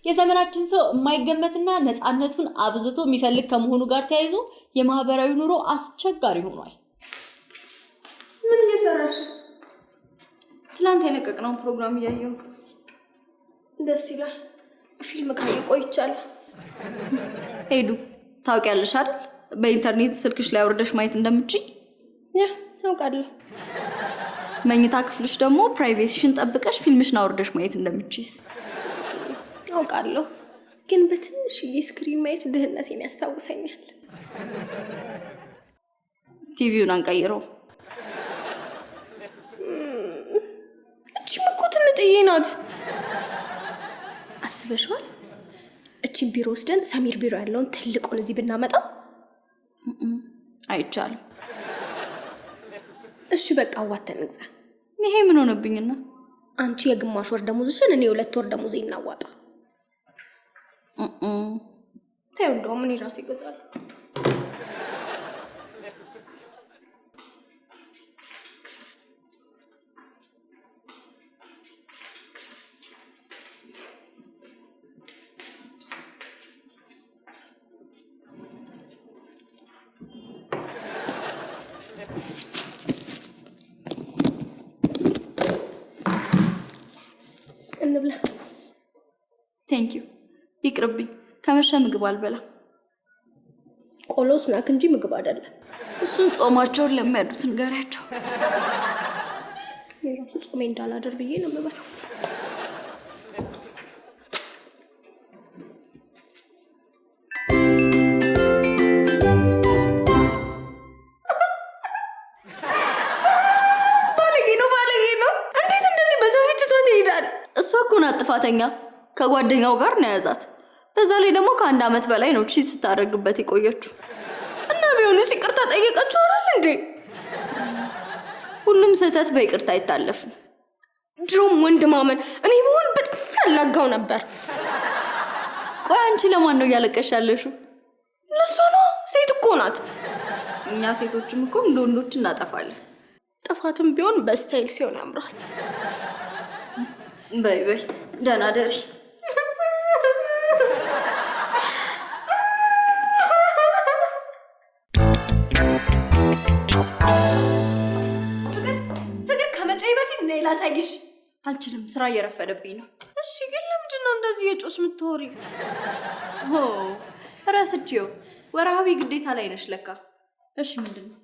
የዘመናችን ሰው የማይገመትና ነፃነቱን አብዝቶ የሚፈልግ ከመሆኑ ጋር ተያይዞ የማህበራዊ ኑሮ አስቸጋሪ ሆኗል። ምን እየሰራሽ? ትላንት የለቀቅነውን ፕሮግራም እያየሁ። ደስ ይላል። ፊልም ካየ ቆይቻለሁ። ሄዱ ታውቂያለሽ አይደል? በኢንተርኔት ስልክሽ ላይ አውርደሽ ማየት እንደምትችይ። ያ አውቃለሁ። መኝታ ክፍልሽ ደግሞ ፕራይቬሲሽን ጠብቀሽ ፊልምሽን አውርደሽ ማየት እንደምትችይስ አውቃለሁ። ግን በትንሽ ስክሪን ማየት ድህነቴን ያስታውሰኛል። ቲቪውን አንቀይረው። እቺ ምኩትን ጥይናት አስበሽዋል? እቺን ቢሮ ወስደን ሰሚር ቢሮ ያለውን ትልቁን እዚህ ብናመጣው አይቻልም። እሺ በቃ አዋተን እንግዛ። ይሄ ምን ሆነብኝና? አንቺ የግማሽ ወር ደሞዝሽን እኔ 2 ወር ደሞዝ እናዋጣ። ታዩ እንደውም እኔ ራሴ እገዛለሁ። እንብላ። ቴንክ ዩ። ይቅርብኝ። ከመሸ ምግብ አልበላ። ቆሎ ስናክ እንጂ ምግብ አይደለም። እሱን ጾማቸውን ለሚያዱት ንገሪያቸው። የራሱ ጾሜ እንዳላደር ብዬ ነው የምበላው። ባለጌ ነው። እንዴት እንደዚህ በሰው ፊት ትቷት ይሄዳል? እሷ እኮ ናት ጥፋተኛ። ከጓደኛው ጋር ነው ያዛት። በዛ ላይ ደግሞ ከ1 ዓመት በላይ ነው ቺት ስታደርግበት የቆየችው። እና ቢሆንስ ይቅርታ ጠየቀችው አይደል እንዴ? ሁሉም ስህተት በይቅርታ አይታለፍም። ድሮም ወንድ ማመን እኔ መሆን በጥፍ ያላጋው ነበር። ቆይ አንቺ ለማን ነው እያለቀሽ ያለሽው? ለሷ ነው። ሴት እኮ ናት። እኛ ሴቶችም እኮ እንደ ወንዶች እናጠፋለን። ጥፋትም ቢሆን በስታይል ሲሆን ያምራል። በይ ደህና ደሪ። ፍቅር ከመጫይ በፊት ነይ ላሳይሽ። አልችልም፣ ስራ እየረፈደብኝ ነው። እሺ ግን ለምንድን ነው እንደዚህ የጮስ የምትወሪ? ረስቼው ወርሃዊ ግዴታ ላይ ነሽ ለካ። እሺ ምንድን ነው?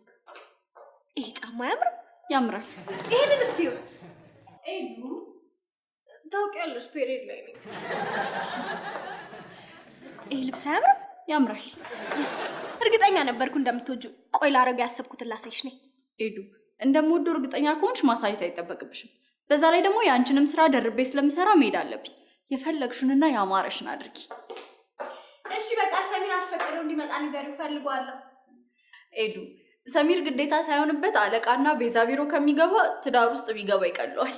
ይሄ ጫማ ያምራል። ያምራል። ይሄንን እስቲው ኤዱ ታውቂያለሽ፣ ፔሬድ ላይ ነኝ። ይሄ ልብስ አያምርም? ያምራል። የስ እርግጠኛ ነበርኩ እንደምትወጂው። ቆይ ላረጋ ያሰብኩትን ላሳይሽ ነኝ። ኤዱ እንደምወደው እርግጠኛ ከሆንሽ ማሳየት አይጠበቅብሽም። በዛ ላይ ደግሞ የአንቺንም ስራ ደርቤ ስለምሰራ መሄድ አለብኝ። የፈለግሽውንና ያማረሽን አድርጊ። እሺ በቃ ሰሚር አስፈቅደው እንዲመጣ ንገሪው፣ ፈልጓለሁ። ኤዱ ሰሚር ግዴታ ሳይሆንበት አለቃና ቤዛ ቢሮ ከሚገባ ትዳር ውስጥ ቢገባ ይቀለዋል።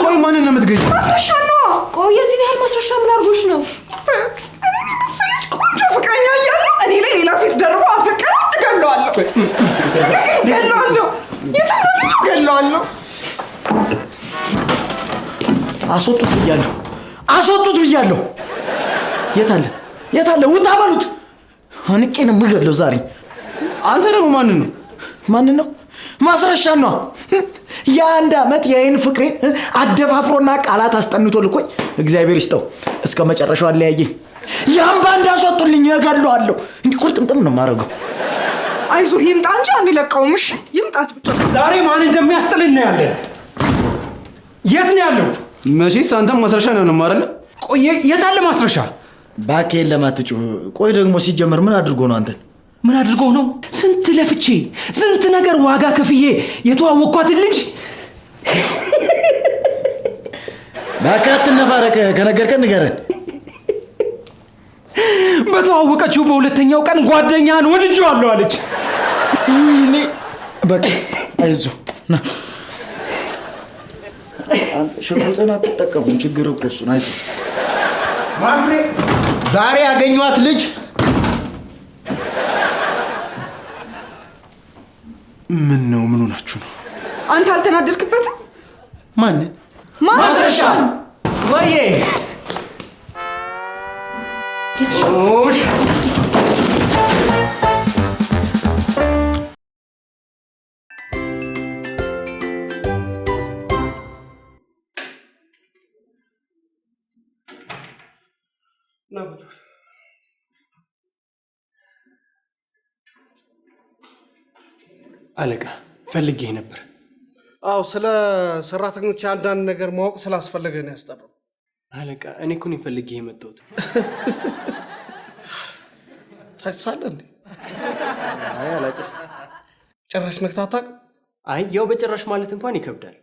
ቆይ ማንን ነው የምትገዢው? ማስረሻ ነው። ቆይ የዚህን ያህል ማስረሻ ምን አድርጎሽ ነው? እኔ መሰለች ቆንጆ ፍቅረኛ እያለሁ እኔ ላይ ሌላ ሴት ደርቦ አፈቀረ። እገለዋለሁ። እገለዋለሁ። አስወጡት ብያለሁ። የት አለ? ውጣ በሉት። አንቄ ነው የምገለው ዛሬ። አንተ ደግሞ ማንን ነው? ማስረሻ ነው። የ1 ዓመት የአይን ፍቅሬን አደፋፍሮና ቃላት አስጠንቶ ልኮኝ እግዚአብሔር ይስጠው እስከ መጨረሻው አለያየኝ። ያን ባንድ አስወጡልኝ፣ እገለዋለሁ። እንዲህ ቁርጥምጥም ነው የማደርገው። አይዞህ ይምጣ እንጂ አንለቀውም። እሺ ይምጣት ብቻ። ዛሬ ማን እንደሚያስጥልን ነው ያለን። የት ነው ያለው? መቼስ አንተም ማስረሻ ነው አይደል? ቆይ የት አለ ማስረሻ? ባኬን ለማትጩ። ቆይ ደግሞ ሲጀመር ምን አድርጎ ነው አንተን? ምን አድርጎ ነው? ስንት ለፍቼ ስንት ነገር ዋጋ ከፍዬ የተዋወቅኳትን ልጅ ባካት ነፋረከ ከነገርከን ንገረን። በተዋወቀችው በሁለተኛው ቀን ጓደኛን ወድጄዋለሁ አለች። እኔ በቃ አይዞህ ና ሽጉጥን አትጠቀሙ። ችግር እኮ እሱን አይዞህ ማፍሬ። ዛሬ ያገኘኋት ልጅ ምን ነው? ምን ሆናችሁ ነው? አንተ አልተናደድክበትም? ማን? ማስረሻ ወዬ አለቃ ፈልጌ ነበር። አዎ ስለ ሰራተኞች አንዳንድ ነገር ማወቅ ስላስፈለገ ነው ያስጠራው። አለቃ እኔ እኮ ነኝ ፈልጌ የመጣሁት። ታጭሳለህ እንዴ? አይ አላጭስም። ጭራሽ ነክታታቅ? አይ ያው በጭራሽ ማለት እንኳን ይከብዳል።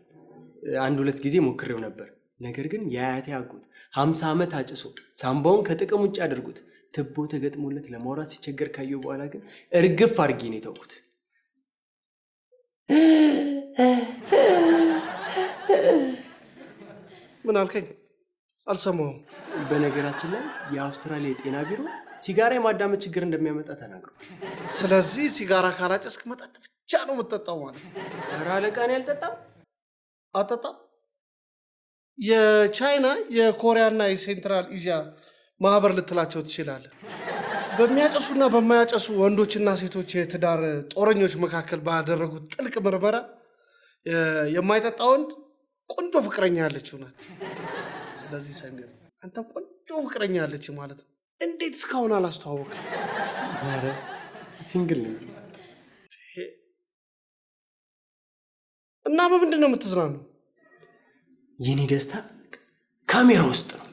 አንድ ሁለት ጊዜ ሞክሬው ነበር። ነገር ግን የአያቴ አጎት 50 ዓመት አጭሶ ሳምባውን ከጥቅም ውጭ አድርጉት ትቦ ተገጥሞለት ለማውራት ሲቸገር ካየው በኋላ ግን እርግፍ አድርጌ ነው የተውኩት። ምን አልከኝ? አልሰማሁም። በነገራችን ላይ የአውስትራሊያ የጤና ቢሮ ሲጋራ የማዳመጥ ችግር እንደሚያመጣ ተናግሯል። ስለዚህ ሲጋራ ካላጨስክ መጠጥ ብቻ ነው የምትጠጣው ማለት ነው? ኧረ አለቃ እኔ አልጠጣም። አጠጣም? የቻይና የኮሪያና የሴንትራል ኤዥያ ማህበር ልትላቸው ትችላለህ። በሚያጨሱና በማያጨሱ ወንዶችና ሴቶች የትዳር ጦረኞች መካከል ባደረጉት ጥልቅ ምርመራ የማይጠጣ ወንድ ቆንጆ ፍቅረኛ ያለችው ናት። ስለዚህ ሰሚር አንተ ቆንጆ ፍቅረኛ ያለች ማለት ነው። እንዴት እስካሁን አላስተዋወቅም? ኧረ ሲንግል ነኝ። እና በምንድን ነው የምትዝናነው? የኔ ደስታ ካሜራ ውስጥ ነው።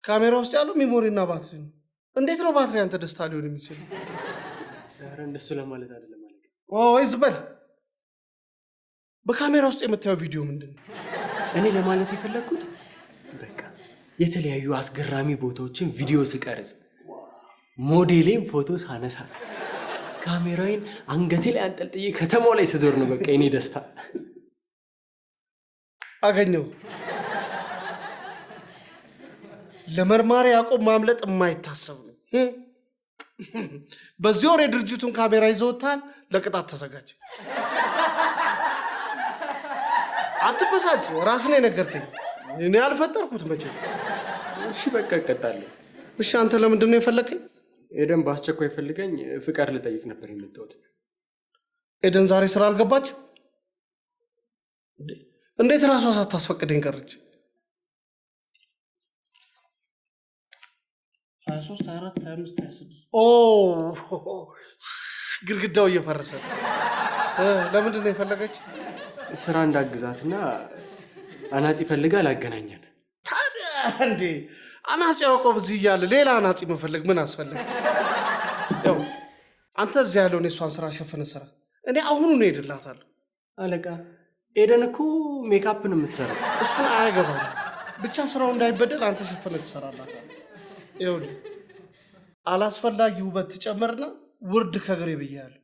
ካሜራ ውስጥ ያለው ሜሞሪ እና ባትሪ ነው። እንዴት ነው ባትሪ አንተ ደስታ ሊሆን የሚችል? ኧረ እንደሱ ለማለት አይደለም ማለት ነው። ኦይ ዝበል። በካሜራ ውስጥ የምታየው ቪዲዮ ምንድን ነው? እኔ ለማለት የፈለግኩት በቃ የተለያዩ አስገራሚ ቦታዎችን ቪዲዮ ስቀርጽ ሞዴሌን ፎቶ ሳነሳት ካሜራዬን አንገቴ ላይ አንጠልጥዬ ከተማው ላይ ስዞር ነው በቃ የኔ ደስታ። አገኘው። ለመርማሪ ያዕቆብ ማምለጥ የማይታሰብ ነው። በዚህ ወር የድርጅቱን ካሜራ ይዘውታል። ለቅጣት ተዘጋጅ። አትበሳጭ። ራስን የነገርከኝ እኔ አልፈጠርኩት መቼም። እሺ በቃ እቀጣለሁ። እሺ አንተ ለምንድን ነው የፈለከኝ? ኤደን በአስቸኳይ ፈልገኝ ፍቃድ ልጠይቅ ነበር የመጣሁት። ኤደን ዛሬ ስራ አልገባች? እንዴት ራሷ ሳታስፈቅደኝ ቀረች? 23 24 25 26 ግድግዳው እየፈረሰ ለምንድን ነው የፈለገች? ስራ እንዳግዛትና አናጺ ፈልጋ ላገናኛት። ታዲያ እንዴ አናጺ ያዕቆብ እዚህ እያለ ሌላ አናጺ መፈለግ ምን አስፈለገ? ያው አንተ እዚህ ያለውን የሷን ስራ ሸፈነ ስራ። እኔ አሁኑን ሄድላታለሁ። አለቃ ኤደን እኮ ሜካፕ ነው የምትሰራው። እሱን አያገባም። ብቻ ስራው እንዳይበደል አንተ ሸፈነ ትሰራላታለህ። ይኸውልህ አላስፈላጊ ውበት ትጨምርና ውርድ ከግሬ ብያለሁ።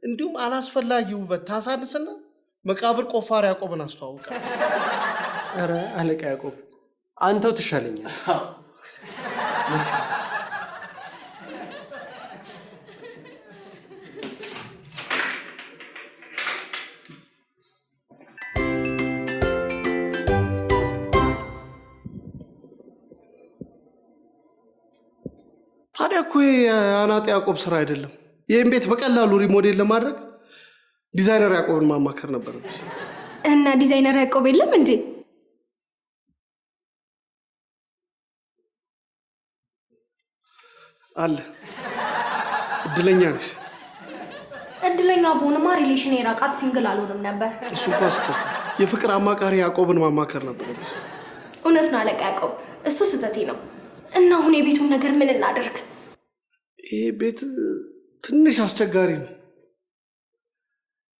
እንዲሁም አላስፈላጊ ውበት ታሳንስና መቃብር ቆፋሪ ያዕቆብን አስተዋውቃል። ኧረ አለቃ ያዕቆብ አንተው ትሻለኛል። ታዲያ እኮ የአናጢ ያዕቆብ ስራ አይደለም። ይህም ቤት በቀላሉ ሪሞዴል ለማድረግ ዲዛይነር ያዕቆብን ማማከር ነበረብሽ። እና ዲዛይነር ያዕቆብ የለም እንዴ? አለ። እድለኛ ነሽ። እድለኛ በሆንማ ሪሌሽን የራቃት ሲንግል አልሆንም ነበር። እሱ እንኳ ስህተት ነው። የፍቅር አማካሪ ያዕቆብን ማማከር ነበረብሽ። እውነት ነው አለቃ ያዕቆብ፣ እሱ ስህተቴ ነው። እና አሁን የቤቱን ነገር ምን እናደርግ? ይህ ቤት ትንሽ አስቸጋሪ ነው።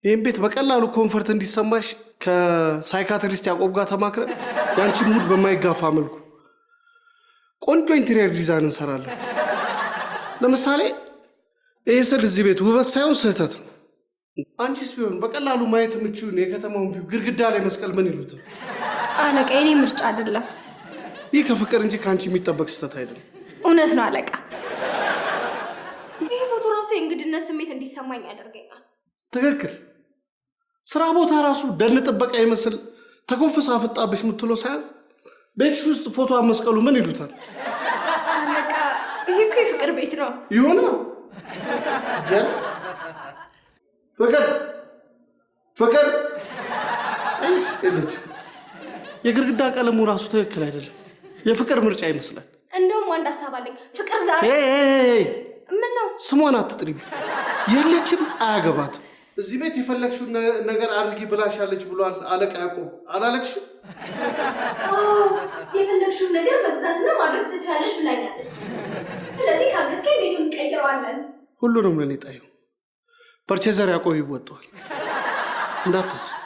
ይህም ቤት በቀላሉ ኮንፈርት እንዲሰማሽ ከሳይካትሪስት ያዕቆብ ጋር ተማክረን የአንቺ ሙድ በማይጋፋ መልኩ ቆንጆ ኢንቴሪየር ዲዛይን እንሰራለን። ለምሳሌ ይህ ስል እዚህ ቤት ውበት ሳይሆን ስህተት ነው። አንቺስ ቢሆን በቀላሉ ማየት የምችውን የከተማውን ቪው ግድግዳ ላይ መስቀል ምን ይሉታል? አለቃ የኔ ምርጫ አይደለም። ይህ ከፍቅር እንጂ ከአንቺ የሚጠበቅ ስህተት አይደለም። እውነት ነው አለቃ። ራሱ የእንግድነት ስሜት እንዲሰማኝ ያደርገኛል። ትክክል። ስራ ቦታ ራሱ ደን ጥበቃ ይመስል ተኮፍሳ አፍጣብሽ የምትለው ሳያዝ ቤትሽ ውስጥ ፎቶ መስቀሉ ምን ይሉታል? አለቃ ይህ እኮ የፍቅር ቤት ነው። ይሆና ፍቅር ፍቅር አይሽ እለች። የግድግዳ ቀለሙ ራሱ ትክክል አይደለም። የፍቅር ምርጫ ይመስላል። እንደውም አንድ ሀሳብ አለኝ። ፍቅር ዛሬ ምን ነው? ስሟን አትጥሪ። የለችም፣ አያገባትም። እዚህ ቤት የፈለግሽውን ነገር አድርጊ ብላሻለች ብሏል አለቃ ያዕቆብ። አላለቅሽም? የፈለግሽውን ነገር መግዛትና ማድረግ ትችላለሽ ብላኛለች። ስለዚህ ካገዝከኝ ቤቱን እንቀይረዋለን። ሁሉንም ለኔ ጣዩ። ፐርቼዘር ያዕቆብ ይወጣዋል እንዳታስብ።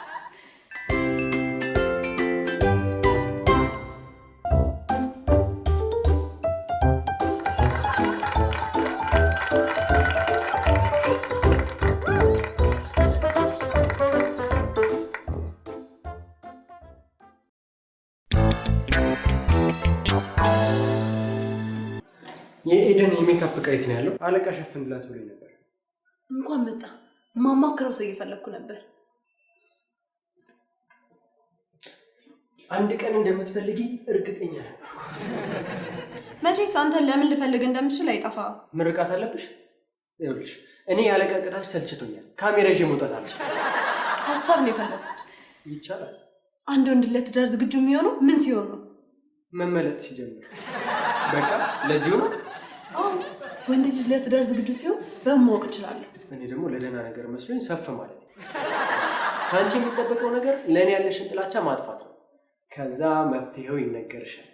የኤደን የሜካፕ ዕቃ የት ነው ያለው? አለቃ ሸፍንላት ብሎኝ ነበር። እንኳን መጣ። ማማክረው ሰው እየፈለግኩ ነበር። አንድ ቀን እንደምትፈልጊ እርግጠኛ ነበር። መቼስ አንተን ለምን ልፈልግ እንደምችል አይጠፋም። ምርቃት አለብሽ? ይኸውልሽ እኔ ያለቃ ቅጣት ሰልችቶኛል። ካሜራ ይዤ መውጣት አልችልም። ሀሳብ ነው የፈለግኩት። ይቻላል። አንድ ወንድ ለትዳር ዝግጁ የሚሆነው ምን ሲሆን ነው? መመለጥ ሲጀምር። በቃ ለዚሁ ነው። ወንድ ልጅ ለትዳር ዝግጁ ሲሆን በማወቅ እችላለሁ። እኔ ደግሞ ለደህና ነገር መስሎኝ ሰፍ ማለት ነው። ከአንቺ የሚጠበቀው ነገር ለእኔ ያለሽን ጥላቻ ማጥፋት ነው። ከዛ መፍትሄው ይነገርሻል።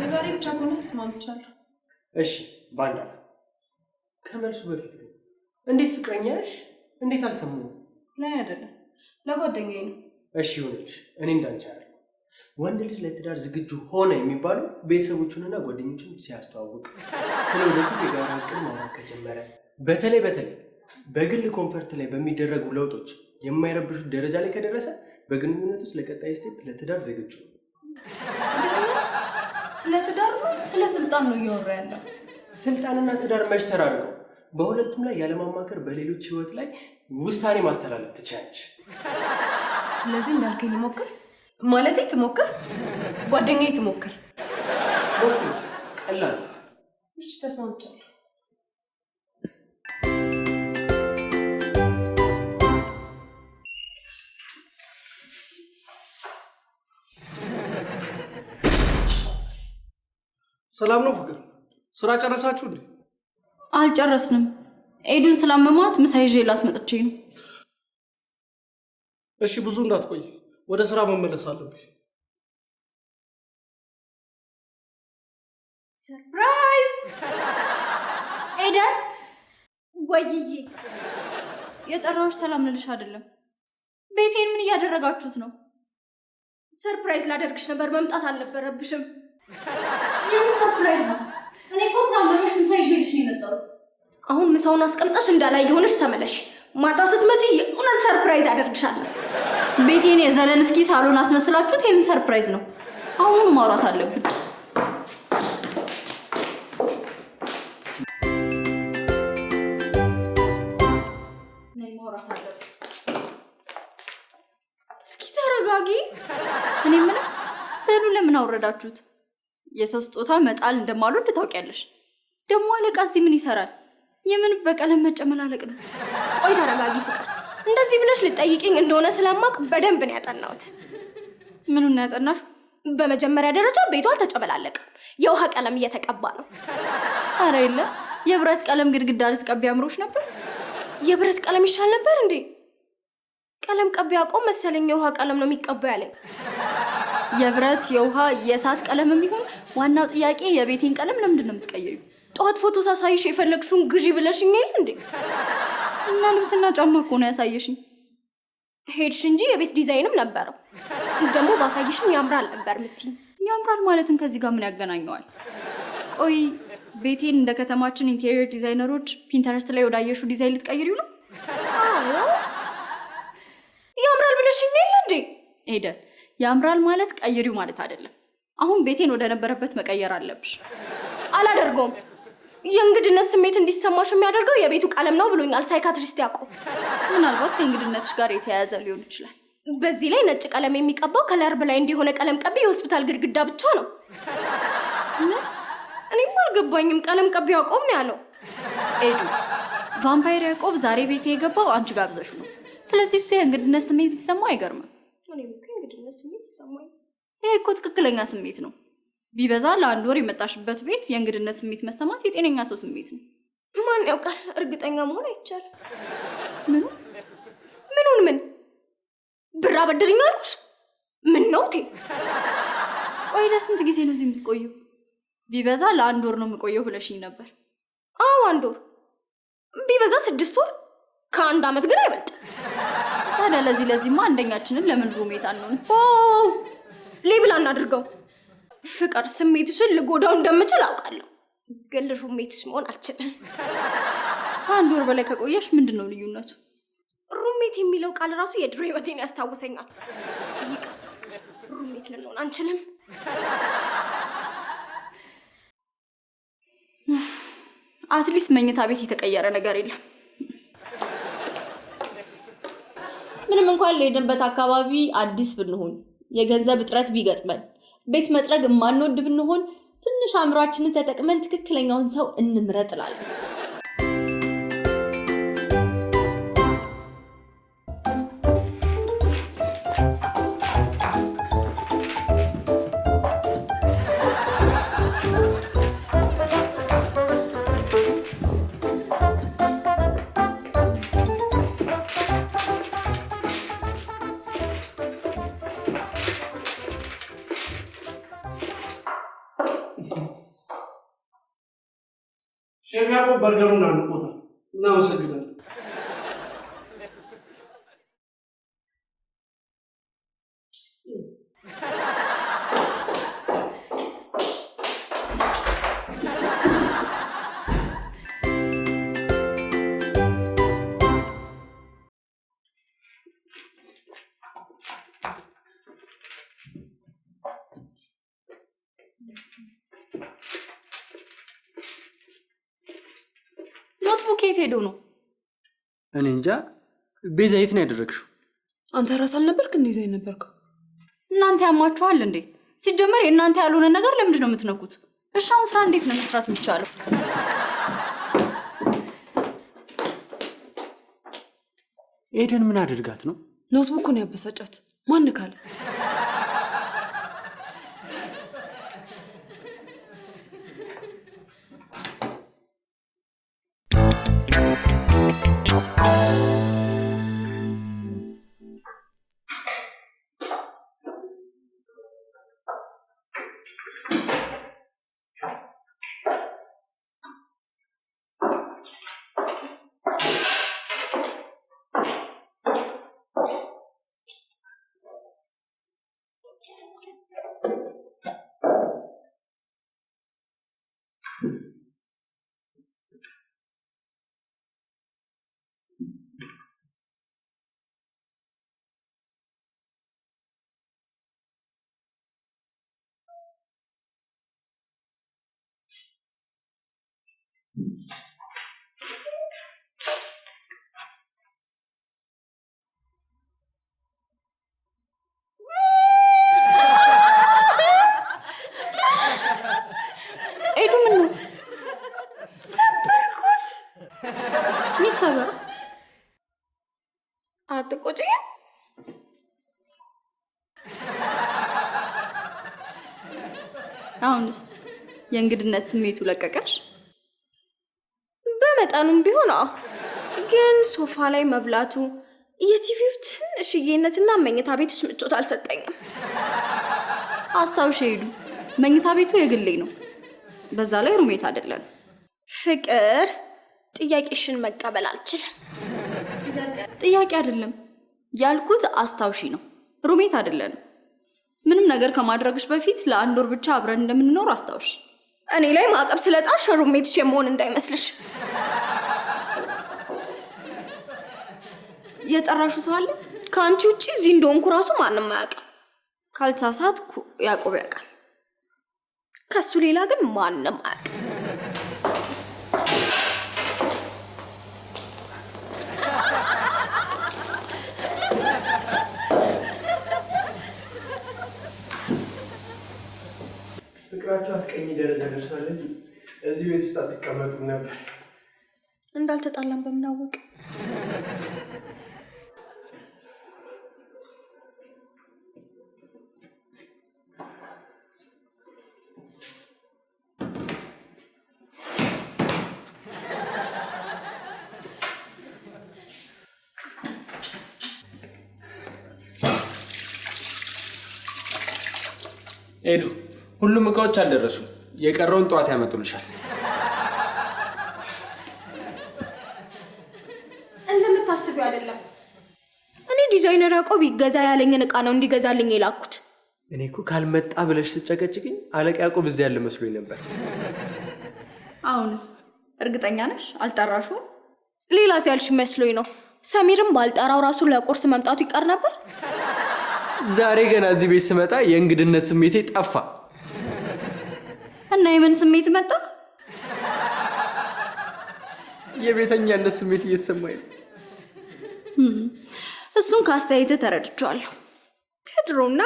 የዛሬ ብቻ ከሆነ ተስማምቻለሁ። እሺ ባንዳ። ከመልሱ በፊት ግን እንዴት ፍቅረኛሽ? እንዴት አልሰሙም? ለእኔ አይደለም ለጓደኛዬ ነው። እሺ ይሁንልሽ። እኔ እንዳንቺ አይደለም። ወንድ ልጅ ለትዳር ዝግጁ ሆነ የሚባለው ቤተሰቦቹንና ጓደኞቹን ሲያስተዋውቅ፣ ስለ ወደፊት የጋራ እቅድ ማውራት ከጀመረ፣ በተለይ በግል ኮንፈርት ላይ በሚደረጉ ለውጦች የማይረብሹት ደረጃ ላይ ከደረሰ በግንኙነት ውስጥ ለቀጣይ ስቴፕ ለትዳር ዝግጁ ነው። ስለ ትዳር ነው ስለ ስልጣን ነው እያወራ ያለው? ስልጣንና ትዳር መች ተራርቀው? በሁለቱም ላይ ያለማማከር በሌሎች ህይወት ላይ ውሳኔ ማስተላለፍ ትችላለች። ስለዚህ እንዳልከኝ ሞክር ማለቴ ትሞክር፣ ጓደኛዬ ትሞክር። ቀላል። እሺ ተስማምቻለሁ። ሰላም ነው ፍቅር? ስራ ጨረሳችሁ እንዴ? አልጨረስንም። ኤዱን ስላመማት ምሳ ይዤላት መጥቼ ነው። እሺ ብዙ እንዳትቆይ፣ ወደ ስራ መመለስ አለብሽ። ሰርፕራይዝ! ኤደን ወይዬ፣ የጠራሁሽ ሰላም ልልሽ አይደለም። ቤቴን ምን እያደረጋችሁት ነው? ሰርፕራይዝ ላደርግሽ ነበር፣ መምጣት አልነበረብሽም። የምን ሰርፕራይዝ ነው? እኔ እኮ ስላመመሽ ምሳ ይዤልሽ ነው የመጣሁት። አሁን ምሳውን አስቀምጠሽ እንዳላይ የሆነሽ ተመለሽ። ማታ ስትመጪ የእውነት ሰርፕራይዝ አደርግሻለሁ። ቤቴን የዘለንስኪ ሳሎን አስመስላችሁት የምን ሰርፕራይዝ ነው? አሁኑ ማውራት አለብን። እስኪ ተረጋጊ። እኔ ምን ስዕሉን ለምን አወረዳችሁት? የሰው ስጦታ መጣል እንደማልወድ ታውቂያለሽ። ደግሞ አለቃ እዚህ ምን ይሰራል? የምን በቀለም መጨመላለቅ ነው? ቆይ ተረጋጊ ፍቅር። እንደዚህ ብለሽ ልጠይቅኝ እንደሆነ ስለማቅ በደንብ ነው ያጠናሁት። ምኑን ነው ያጠናሽ? በመጀመሪያ ደረጃ ቤቱ አልተጨመላለቅም፣ የውሃ ቀለም እየተቀባ ነው። አረ የለም፣ የብረት ቀለም ግድግዳ ልትቀቢ አምሮሽ ነበር። የብረት ቀለም ይሻል ነበር እንዴ? ቀለም ቀቢ ያቆም መሰለኝ የውሃ ቀለም ነው የሚቀባው ያለኝ። የብረት የውሃ የእሳት ቀለም የሚሆን ዋናው ጥያቄ የቤቴን ቀለም ለምንድን ነው የምትቀይሪው? ጠዋት ፎቶ ሳሳይሽ የፈለግሽውን ግዢ ብለሽኝ የለ እንዴ? እና ልብስና ጫማ እኮ ነው ያሳየሽኝ። ሄድሽ እንጂ የቤት ዲዛይንም ነበረው። ደግሞ ባሳይሽም ያምራል ነበር የምትይኝ። ያምራል ማለትን ከዚህ ጋር ምን ያገናኘዋል? ቆይ ቤቴን እንደ ከተማችን ኢንቴሪየር ዲዛይነሮች ፒንተረስት ላይ ወዳየሹ ዲዛይን ልትቀይሪው ነው? አዎ ያምራል ብለሽኝ የለ እንዴ? ሄደ ያምራል ማለት ቀይሪው ማለት አይደለም። አሁን ቤቴን ወደ ነበረበት መቀየር አለብሽ። አላደርገውም። የእንግድነት ስሜት እንዲሰማሽ የሚያደርገው የቤቱ ቀለም ነው ብሎኛል ሳይካትሪስት ያዕቆብ። ምናልባት ከእንግድነትሽ ጋር የተያያዘ ሊሆን ይችላል። በዚህ ላይ ነጭ ቀለም የሚቀባው ከለር በላይ እንዲሆነ ቀለም ቀቢ የሆስፒታል ግድግዳ ብቻ ነው። እኔም አልገባኝም። ቀለም ቀቢ ያዕቆብ ነው ያለው። ኤዱ ቫምፓየር ያዕቆብ ዛሬ ቤት የገባው አንቺ ጋብዘሽ ነው። ስለዚህ እሱ የእንግድነት ስሜት ቢሰማው አይገርምም። እኔም እኮ የእንግድነት ስሜት ይሰማኝ። ይሄ እኮ ትክክለኛ ስሜት ነው። ቢበዛ ለአንድ ወር የመጣሽበት ቤት የእንግድነት ስሜት መሰማት የጤነኛ ሰው ስሜት ነው። ማን ያውቃል? እርግጠኛ መሆን አይቻልም። ምኑን ምን ብር አበድርኝ አልኩሽ? ምን ነው ቴ? ቆይ ለስንት ጊዜ ነው እዚህ የምትቆዩ? ቢበዛ ለአንድ ወር ነው የምቆየው ብለሽኝ ነበር። አዎ 1 ወር፣ ቢበዛ 6 ወር፣ ከ1 ዓመት ግን አይበልጥ። ታዲያ ለዚህማ አንደኛችንን ለምን ሩሜት አንሆን? ሌብል አናድርገው። ፍቅር ስሜትሽን ልጎዳው እንደምችል አውቃለሁ፣ ግን ሩሜትሽ መሆን አልችልም። ከ1 ወር በላይ ከቆየሽ ምንድነው ልዩነቱ? ሩሜት የሚለው ቃል ራሱ የድሮ ህይወቴን ያስታውሰኛል። ይቅርታ ፍቅር፣ ሩሜት ልንሆን አንችልም። አትሊስት መኝታ ቤት የተቀየረ ነገር የለም። ምንም እንኳን ለሄድንበት አካባቢ አዲስ ብንሆን፣ የገንዘብ እጥረት ቢገጥመን፣ ቤት መጥረግ ማንወድ ብንሆን፣ ትንሽ አእምሯችንን ተጠቅመን ትክክለኛውን ሰው እንምረጥ እላለሁ። ሼፍ ያዕቆብ በርገሩን አንቆታል። እናመሰግናለን። ኖትቡክ የት ሄዶ ነው? እኔ እንጃ። ቤዛ የት ነው ያደረግሽው? አንተ ራስ አልነበርክ እንዴ ዘይ ነበርከው? እናንተ ያማችኋል እንዴ? ሲጀመር የእናንተ ያልሆነ ነገር ለምንድን ነው የምትነኩት? እሺ አሁን ስራ እንዴት ነው መስራት የሚቻለው? ኤደን ምን አድርጋት ነው? ኖትቡኩን ያበሳጫት ማን ካለ? ኤዱ ምን ነው? ሰበርኩት። ሚሰበር አትቆጪ። አሁንስ የእንግድነት ስሜቱ ለቀቀሽ? በመጠኑም ቢሆን ግን ሶፋ ላይ መብላቱ የቲቪው ትንሽዬነትና መኝታ ቤትሽ ምቾት አልሰጠኝም። አስታውሽ ሄዱ፣ መኝታ ቤቱ የግሌ ነው። በዛ ላይ ሩሜት አይደለም። ፍቅር፣ ጥያቄሽን መቀበል አልችልም። ጥያቄ አይደለም ያልኩት፣ አስታውሺ ነው። ሩሜት አይደለም። ምንም ነገር ከማድረግሽ በፊት ለ1 ወር ብቻ አብረን እንደምንኖር አስታውሽ። እኔ ላይ ማዕቀብ ስለጣልሽ ሩሜትሽ የመሆን እንዳይመስልሽ። የጠራሹ ሰው አለ? ከአንቺ ውጪ እዚህ እንደሆንኩ ራሱ ማንም አያውቅም። ካልተሳሳትኩ ያዕቆብ ያውቃል። ከሱ ሌላ ግን ማንም አያውቅም። ፍቅራቸው አስቀኝ ደረጃ ደርሷል እንጂ እዚህ ቤት ውስጥ አትቀመጡም ነበር። እንዳልተጣላን በምናወቅ ኤዱ፣ ሁሉም እቃዎች አልደረሱም። የቀረውን ጠዋት ያመጡልሻል። እንደምታስቢው አይደለም። እኔ ዲዛይነር ያዕቆብ ይገዛ ያለኝን እቃ ነው እንዲገዛልኝ የላኩት። እኔ እኮ ካልመጣ ብለሽ ስትጨቀጭቅኝ አለቃ ያዕቆብ እዚህ ያለ መስሎኝ ነበር። አሁንስ እርግጠኛ ነሽ? አልጠራሽውም? ሌላ ሲያልሽ መስሎኝ ነው። ሰሚርም ባልጠራው ራሱ ለቁርስ መምጣቱ ይቀር ነበር። ዛሬ ገና እዚህ ቤት ስመጣ የእንግድነት ስሜቴ ጠፋ። እና የምን ስሜት መጣ? የቤተኛነት ስሜት እየተሰማኝ ነው። እሱን ከአስተያየትህ ተረድቼዋለሁ። ከድሮና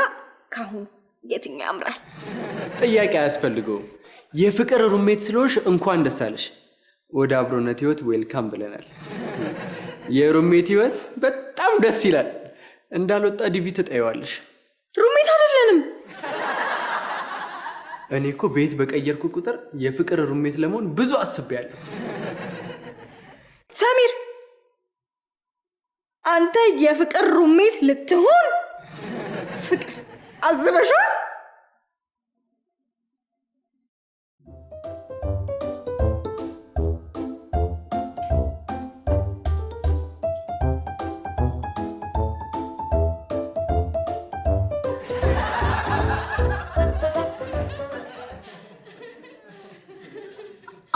ካሁን የትኛው ያምራል? ጥያቄ አያስፈልገውም። የፍቅር ሩሜት ስለሆንሽ እንኳን ደስ አለሽ። ወደ አብሮነት ህይወት ዌልካም ብለናል። የሩሜት ህይወት በጣም ደስ ይላል። እንዳልወጣ ዲቪ ትጠይዋለሽ። ሩሜት አይደለንም። እኔ እኮ ቤት በቀየርኩ ቁጥር የፍቅር ሩሜት ለመሆን ብዙ አስቤያለሁ። ሰሚር፣ አንተ የፍቅር ሩሜት ልትሆን ፍቅር አዝበሻል?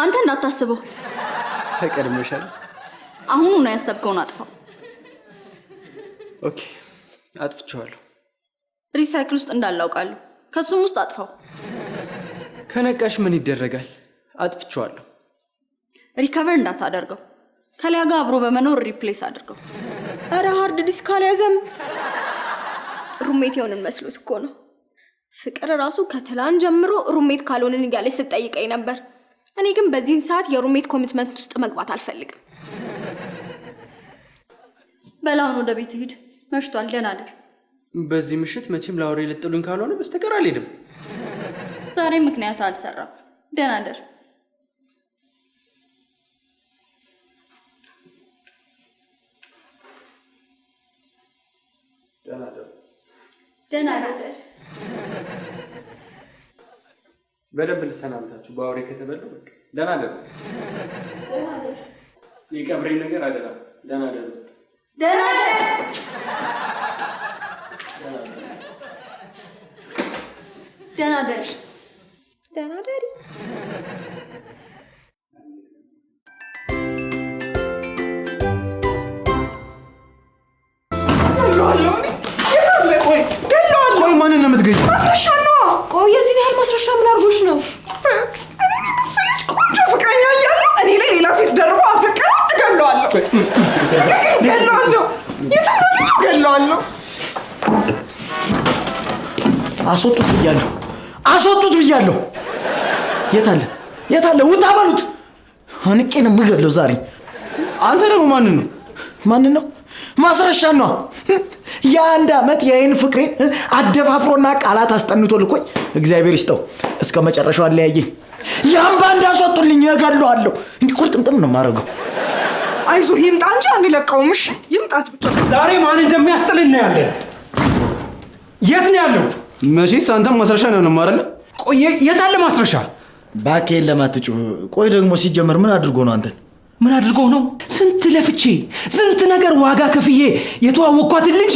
አንተ እንዳታስበው። ተቀድመሻል። አሁን ነው ያሰብከውን አጥፋው። ኦኬ፣ አጥፍቼዋለሁ። ሪሳይክል ውስጥ እንዳላውቃለሁ። ከሱም ውስጥ አጥፋው። ከነቃሽ ምን ይደረጋል? አጥፍቼዋለሁ። ሪከቨር እንዳታደርገው። ከሊያ ጋር አብሮ በመኖር ሪፕሌስ አድርገው። አረ ሃርድ ዲስክ አልያዘም። ሩሜት የሆንን መስሎት እኮ ነው። ፍቅር ራሱ ከትላንት ጀምሮ ሩሜት ካልሆንን እያለች ስትጠይቀኝ ነበር። እኔ ግን በዚህን ሰዓት የሩሜት ኮሚትመንት ውስጥ መግባት አልፈልግም። በላውን ወደ ቤት ሂድ፣ መሽቷል። ደህና አደር። በዚህ ምሽት መቼም ላውሬ ልጥሉኝ ካልሆነ በስተቀር አልሄድም። ዛሬ ምክንያት አልሰራም። ደህና አደር። ደህና አደር። በደንብ ልሰናብታችሁ። በአውሬ ከተበሉ በቃ ደህና አደሩ። የቀብሬን ነገር አደራ። ደህና አደሩ። ደህና አደር። ደህና አደር። ደህና አደሪ። ቆይ ማንን ነው የምትገኘው? ማስረሻ ነው። ቆይ የዚህን ያህል ማስረሻ ምን አድርጎሽ ነው? እኔ መሰለች ቆንጆ ፍቅረኛ እያለ እኔ ላይ ሌላ ሴት ደርቦ አፈቀረ። እገለዋለሁ። እገለዋለሁ። የትኛው እገለዋለሁ? አስወጡት ብያለሁ። አስወጡት ብያለሁ። የታለ? የታለ? ውጣ በሉት። አንቄ ነው የምገለው ዛሬ። አንተ ደግሞ ማንን ነው? ማንን ነው? ማስረሻ ነው። የአንድ ዓመት የአይን ፍቅሬን አደፋፍሮና ቃላት አስጠንቶ ልኮኝ እግዚአብሔር ይስጠው እስከ መጨረሻው አለያየኝ። ያምባ እንዳስወጡልኝ እገለዋለሁ። እንዲህ ቁርጥምጥም ነው የማደርገው። አይዞህ ይምጣ እንጂ አንለቀውም። እሺ ይምጣት ብቻ። ዛሬ ማን እንደሚያስጥልን ነው ያለን። የት ነው ያለው? መቼስ አንተም ማስረሻ ነው አይደል? ቆይ የት አለ ማስረሻ? ባኬን ለማትጩ። ቆይ ደግሞ ሲጀመር ምን አድርጎ ነው አንተን? ምን አድርገው ነው? ስንት ለፍቼ ስንት ነገር ዋጋ ከፍዬ የተዋወቅኳትን ልጅ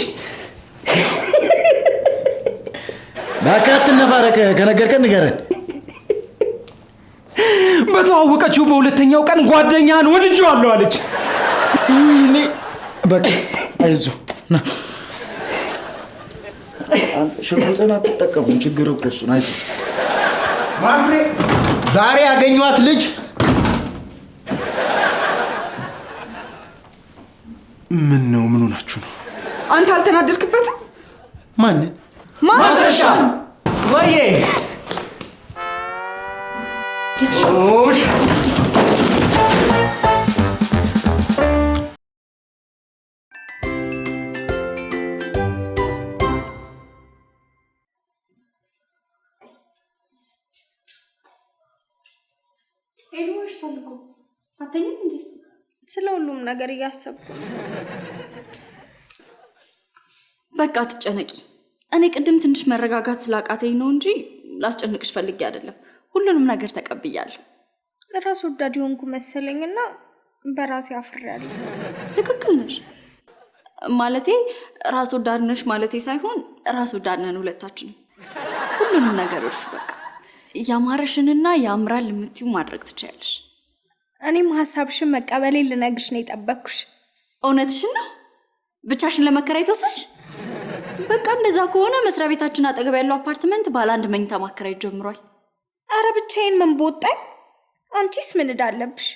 ባካት ነፋረከ ከነገርከን ንገረን። በተዋወቀችው በሁለተኛው ቀን ጓደኛህን ወድጄዋለሁ አለች። እኔ በቃ አይዞህ ና ሽጉጥን አትጠቀሙም። ችግር እኮ እሱን። አይዞህ ማፍሬ። ዛሬ ያገኘኋት ልጅ ምን ነው? ምን ሆናችሁ ነው? አንተ አልተናደድክበትም? ማንን? ማስረሻ። ወይዬ ኤልዋሽ ታልኩ አተኝም እንዴ? ስለ ሁሉም ነገር እያሰብኩ በቃ ትጨነቂ። እኔ ቅድም ትንሽ መረጋጋት ስላቃተኝ ነው እንጂ ላስጨንቅሽ ፈልጌ አይደለም። ሁሉንም ነገር ተቀብያለሁ። ራስ ወዳድ ሆንኩ መሰለኝና በራሴ አፍሬያለሁ። ትክክል ነሽ። ማለቴ ራስ ወዳድ ነሽ ማለቴ ሳይሆን ራስ ወዳድ ነን ሁለታችንም። ሁሉንም ነገር እርፍ በቃ ያማረሽንና ያምራል የምትይው ማድረግ ትችያለሽ። እኔም ሐሳብሽን መቀበሌን ልነግርሽ ነው የጠበቅኩሽ። እውነትሽን ነው? ብቻሽን ለመከራየት ወሰንሽ? በቃ እንደዛ ከሆነ መስሪያ ቤታችን አጠገብ ያለው አፓርትመንት ባለ 1 መኝታ ማከራየት ጀምሯል። አረ ብቻዬን ምን ቦጣኝ? አንቺስ ምን እንዳለብሽ?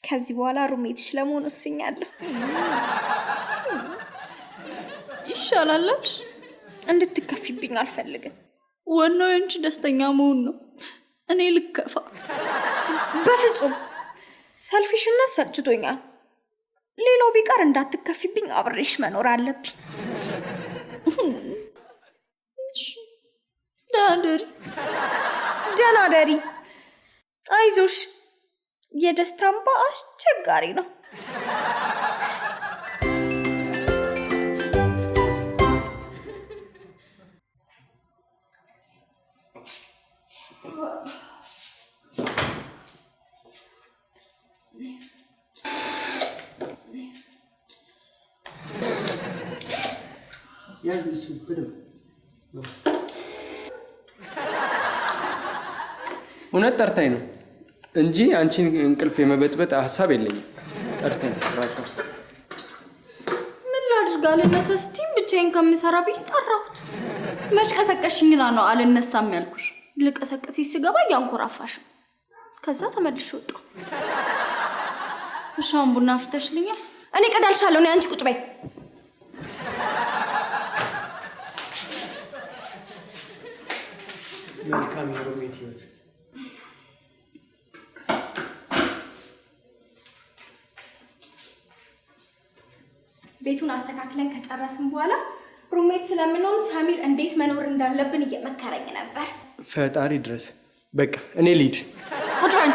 ከዚህ በኋላ ሩሜትሽ ለመሆን ወስኛለሁ። ይሻላል። እንድትከፊብኝ አልፈልግም። ዋናው አንቺ ደስተኛ መሆን ነው። እኔ ልከፋ? በፍጹም ሰልፊሽነት ሰልችቶኛል። ሌላው ቢቀር እንዳትከፊብኝ አብሬሽ መኖር አለብኝ። ደህና ደሪ። አይዞሽ። የደስታ እንባ አስቸጋሪ ነው። እውነት ጠርታኝ ነው እንጂ አንቺን እንቅልፍ የመበጥበጥ ሀሳብ የለኝም። ጠርታኝ ራሷ። ምን ላድርግ? አልነሳ ስትይኝ ብቻዬን ከምሰራ ብዬ ጠራሁት። መች ቀሰቀሽኝና ነው አልነሳም ያልኩሽ? ልቀሰቅስሽ ስገባ እያንኮራፋሽ፣ ከዛ ተመልሼ ወጣሁ። እሺ አሁን ቡና አፍልተሽልኛል? እኔ ቀዳልሻለሁ። እኔ አንቺ ቁጭ በይ። መልካም የሩሜት ህይወት። ቤቱን አስተካክለን ከጨረስን በኋላ ሩሜት ስለምንሆን ሳሚር እንዴት መኖር እንዳለብን እየመከረኝ ነበር። ፈጣሪ ድረስ። በቃ እኔ ልሂድ። ቁጭ በይ።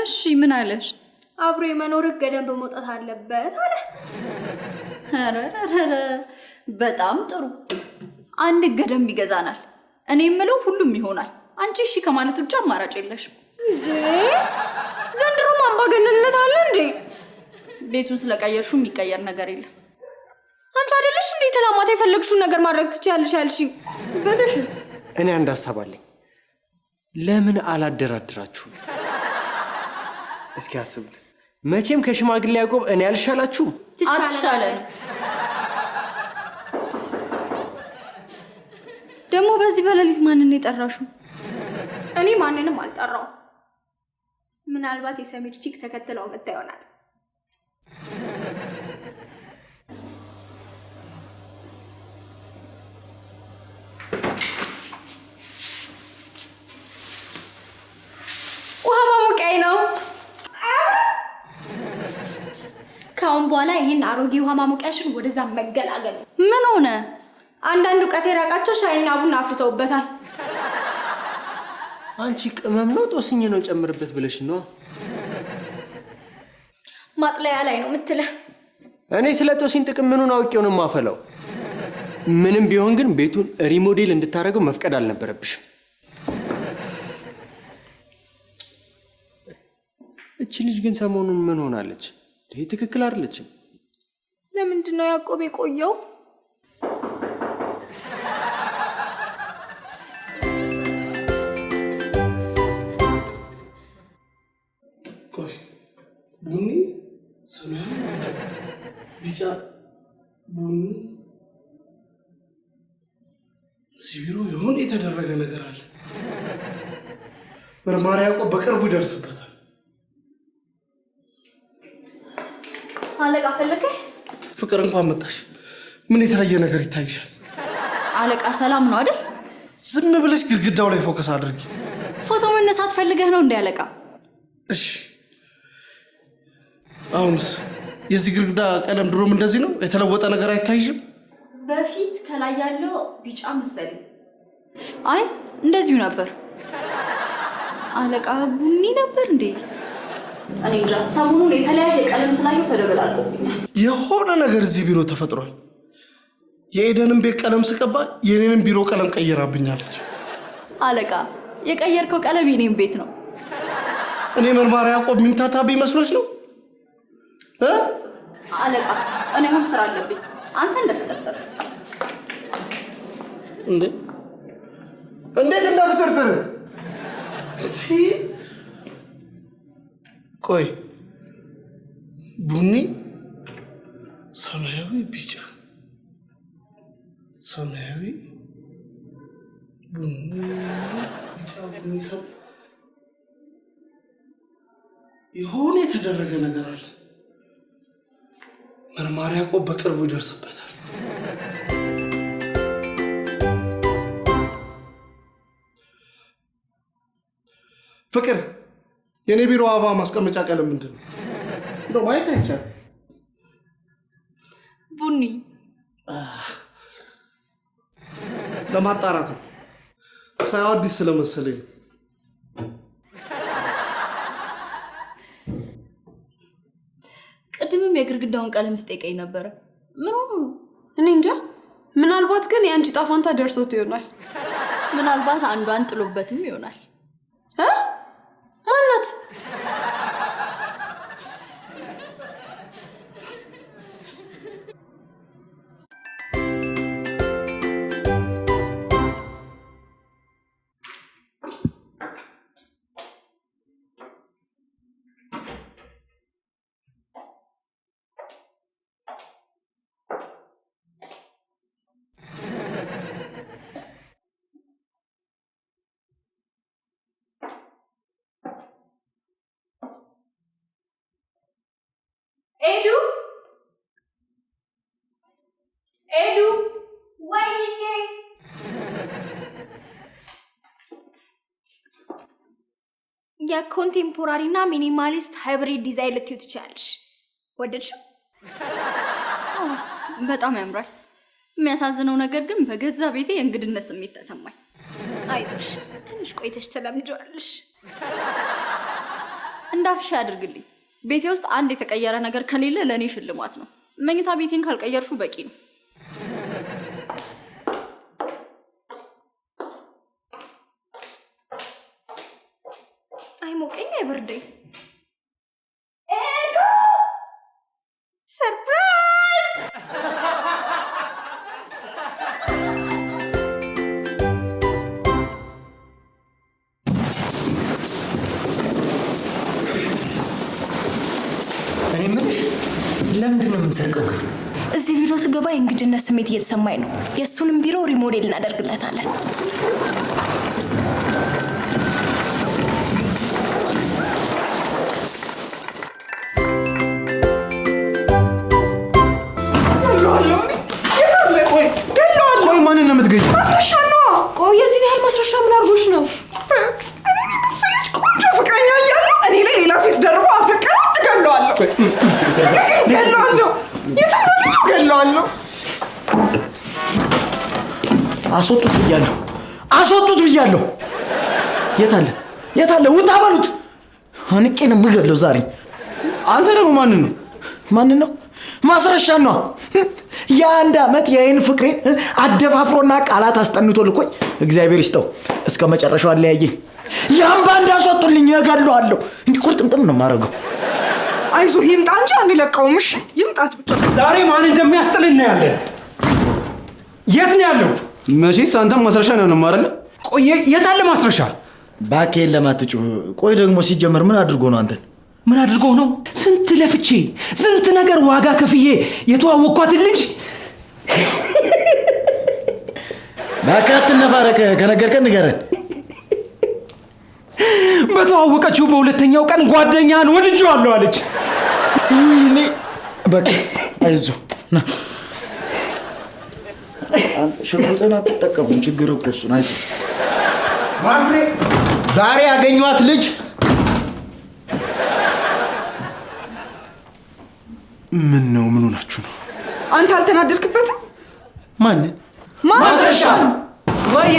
እሺ ምን አለሽ? አብሮ የመኖር ገደብ መውጣት አለበት አለ። ኧረ በጣም ጥሩ። አንድ ገደም ይገዛናል። እኔ የምለው ሁሉም ይሆናል። አንቺ እሺ ከማለት ውጭ አማራጭ የለሽም። እንዴ ዘንድሮም አምባገነንነት አለ እንዴ? ቤቱን ስለቀየርሽው የሚቀየር ነገር የለም። አንቺ አይደለሽ እንዴ ተላማታ የፈለግሽውን ነገር ማድረግ ትችያለሽ ያልሽኝ? በለሽስ? እኔ አንድ ሀሳብ አለኝ። ለምን አላደራድራችሁም? እስኪ አስቡት። መቼም ከሽማግሌ ያዕቆብ እኔ አልሻላችሁ? አትሻለንም። ደግሞ በዚህ በሌሊት ማንን የጠራሽው? እኔ ማንንም አልጠራው። ምናልባት የሰሚር ቺክ ተከትለው መጣ ይሆናል። ውሃ ማሞቂያዬ ነው። ከአሁን በኋላ ይህን አሮጌ ውሃ ማሞቂያሽን ወደዛ መገላገል። ምን ሆነ? አንዳንድ እውቀት የራቃቸው ሻይና ቡና አፍልተውበታል። አንቺ ቅመም ነው ጦስኝ ነው ጨምርበት ብለሽ ነው? ማጥለያ ላይ ነው የምትለው? እኔ ስለ ጦስኝ ጥቅም ምኑን አውቄው ነው የማፈላው? ምንም ቢሆን ግን ቤቱን ሪሞዴል እንድታደርገው መፍቀድ አልነበረብሽም። እቺ ልጅ ግን ሰሞኑን ምን ሆናለች? ይሄ ትክክል አይደለችም። ለምንድን ነው ያዕቆብ የቆየው? ቆይ ቡኒ፣ ሰማያዊ፣ ቢጫ፣ ቡኒ። እዚህ ቢሮ የሆነ የተደረገ ነገር አለ። መርማሪ ያዕቆብ በቅርቡ ይደርስበታል። አለቃ ፈለከ? ፍቅር እንኳን መጣሽ። ምን የተለየ ነገር ይታይሻል? አለቃ ሰላም ነው አይደል? ዝም ብለሽ ግድግዳው ላይ ፎከስ አድርጊ። ፎቶ መነሳት ፈልገህ ነው እንደ አለቃ? እሺ አሁንስ የዚህ ግድግዳ ቀለም ድሮም እንደዚህ ነው? የተለወጠ ነገር አይታይሽም? በፊት ከላይ ያለው ቢጫ መሰለኝ። አይ እንደዚሁ ነበር። አለቃ ቡኒ ነበር እንዴ? እኔ እንጃ። ሰሞኑን የተለያየ ቀለም ስላየው ተደበላልቆብኛል። የሆነ ነገር እዚህ ቢሮ ተፈጥሯል። የኤደንን ቤት ቀለም ስቀባ የኔንም ቢሮ ቀለም ቀይራብኛለች። አለቃ የቀየርከው ቀለም የኔም ቤት ነው። እኔ መርማሪ ያዕቆብ ሚምታታብኝ መስሎች ነው? አለቃ እኔ አሁን ስራ አለብኝ። አንተ እንደተጠበቅ እንዴት እንዳትተርተር? ቆይ ቡኒ፣ ሰማያዊ፣ ቢጫ፣ ሰማያዊ፣ ቡኒ፣ ቢጫ፣ ቡኒ፣ የሆነ የተደረገ ነገር አለ። መርማሪ ያዕቆብ በቅርቡ ይደርስበታል። ፍቅር፣ የኔ ቢሮ አበባ ማስቀመጫ ቀለም ምንድን ነው? እንደው ማየት አይቻልም። ቡኒ። ለማጣራት ነው። ሳያው አዲስ ስለመሰለኝ። ቅድምም የግድግዳውን ቀለም ስጠይቀኝ ነበረ። ምን ሆኖ ነው? እኔ እንጃ። ምናልባት ግን የአንቺ ጣፋንታ ደርሶት ይሆናል። ምናልባት አንዷን ጥሎበትም ይሆናል። ማናት? ኤዱ ኤዱ፣ ወይኔ! የኮንቴምፖራሪ እና ሚኒማሊስት ሃይብሪድ ዲዛይን ልትዩ ትችላለሽ። ወደድሽው? በጣም ያምራል። የሚያሳዝነው ነገር ግን በገዛ ቤቴ የእንግድነት ስሜት ተሰማኝ። አይዞሽ፣ ትንሽ ቆይተሽ ትለምጂዋለሽ። እንዳፍሽ አድርግልኝ። ቤቴ ውስጥ አንድ የተቀየረ ነገር ከሌለ ለእኔ ሽልማት ነው። መኝታ ቤቴን ካልቀየርሹ በቂ ነው። አይሞቀኝ አይበርደኝ። ኤዱ ሰርፕራይዝ! እኔ የምልሽ ለምንድን ነው የምንሰርቀው? ግን እዚህ ቢሮ ስገባ የእንግድነት ስሜት እየተሰማኝ ነው። የእሱንም ቢሮ ሪሞዴል እናደርግለታለን። ቆይ ማንን ነው የምትገኝ? ማስረሻ ነው። ቆይ የዚህን ያህል ማስረሻ ምን አድርጎሽ ነው? እኔ መሰለች ቆንጆ ፍቅረኛ እያለሁ እኔ ላይ ሌላ ሴት ደርቦ አፈቀረ። እገለዋለሁ። እገለዋለሁ። የትም እገለዋለሁ። አስወጡት ብያለሁ። አስወጡት ብያለሁ። የታለ? የታለ? ውጣ በሉት። አንቄ ነው የምገለው ዛሬ። አንተ ደግሞ ማንን ነው? ማንን ነው? ማስረሻ ነው። የአንድ ዓመት የአይን ፍቅሬን አደፋፍሮና ቃላት አስጠንቶ ልኮኝ እግዚአብሔር ይስጠው እስከ መጨረሻው አለያየኝ። ያምባ እንዳስወጡልኝ እገለዋለሁ። እንዲህ ቁርጥምጥም ነው የማደርገው። አይዞህ ይምጣ እንጂ አንለቀውም። እሺ ይምጣት ብቻ። ዛሬ ማን እንደሚያስጥል እናያለን። የት ነው ያለው? መቼስ አንተም ማስረሻ ነው አይደል? ቆይ የት አለ ማስረሻ? ባኬን ለማትጩ። ቆይ ደግሞ ሲጀመር ምን አድርጎ ነው አንተን? ምን አድርጎ ነው? ስንት ለፍቼ ስንት ነገር ዋጋ ከፍዬ የተዋወቅኳትን ልጅ ባካት ነፋረከ ከነገርከን ንገረን። በተዋወቀችው በሁለተኛው ቀን ጓደኛን ወድጄዋለሁ አለች። እኔ በቃ አይዞህ ና ሽጉጥን አትጠቀሙም። ችግር እኮ እሱን። አይዞህ ማፍሬ ዛሬ ያገኟት ልጅ ምን ነው? ምን ሆናችሁ ነው? አንተ አልተናደድክበትም? ማንን? ማስረሻ ወዬ